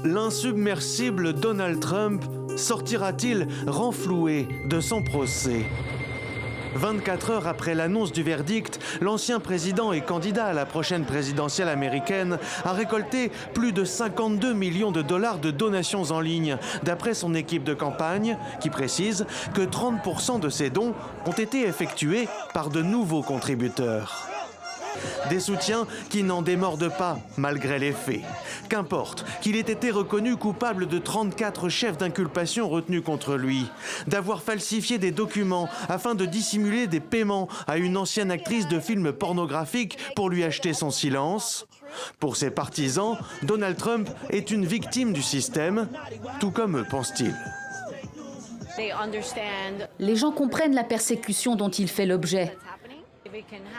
L'insubmersible Donald Trump sortira-t-il renfloué de son procès? 24 heures après l'annonce du verdict, l'ancien président et candidat à la prochaine présidentielle américaine a récolté plus de 52 millions de dollars de donations en ligne, d'après son équipe de campagne, qui précise que 30% de ces dons ont été effectués par de nouveaux contributeurs. Des soutiens qui n'en démordent pas, malgré les faits. Qu'importe qu'il ait été reconnu coupable de 34 chefs d'inculpation retenus contre lui, d'avoir falsifié des documents afin de dissimuler des paiements à une ancienne actrice de films pornographiques pour lui acheter son silence. Pour ses partisans, Donald Trump est une victime du système, tout comme eux pensent-ils. Les gens comprennent la persécution dont il fait l'objet.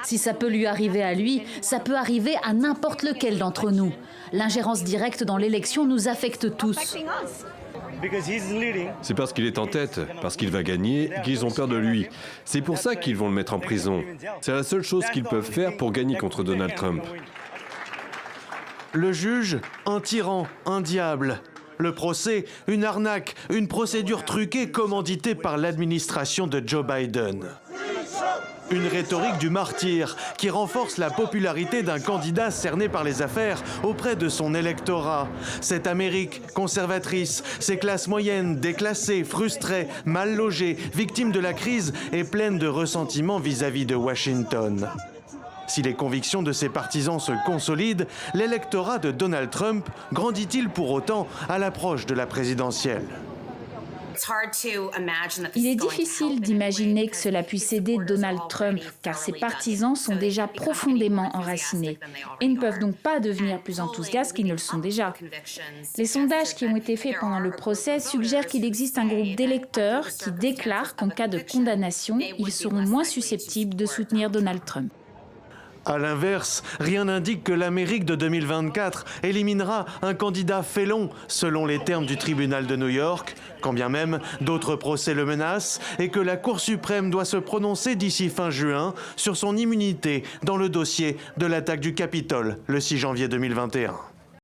Si ça peut lui arriver à lui, ça peut arriver à n'importe lequel d'entre nous. L'ingérence directe dans l'élection nous affecte tous. C'est parce qu'il est en tête, parce qu'il va gagner, qu'ils ont peur de lui. C'est pour ça qu'ils vont le mettre en prison. C'est la seule chose qu'ils peuvent faire pour gagner contre Donald Trump. Le juge, un tyran, un diable. Le procès, une arnaque, une procédure truquée commanditée par l'administration de Joe Biden. Une rhétorique du martyr qui renforce la popularité d'un candidat cerné par les affaires auprès de son électorat. Cette Amérique conservatrice, ses classes moyennes, déclassées, frustrées, mal logées, victimes de la crise et pleines de ressentiments vis-à-vis de Washington. Si les convictions de ses partisans se consolident, l'électorat de Donald Trump grandit-il pour autant à l'approche de la présidentielle ? Il est difficile d'imaginer que cela puisse aider Donald Trump, car ses partisans sont déjà profondément enracinés et ne peuvent donc pas devenir plus enthousiastes qu'ils ne le sont déjà. Les sondages qui ont été faits pendant le procès suggèrent qu'il existe un groupe d'électeurs qui déclarent qu'en cas de condamnation, ils seront moins susceptibles de soutenir Donald Trump. À l'inverse, rien n'indique que l'Amérique de 2024 éliminera un candidat félon, selon les termes du tribunal de New York, quand bien même d'autres procès le menacent, et que la Cour suprême doit se prononcer d'ici fin juin sur son immunité dans le dossier de l'attaque du Capitole le 6 janvier 2021.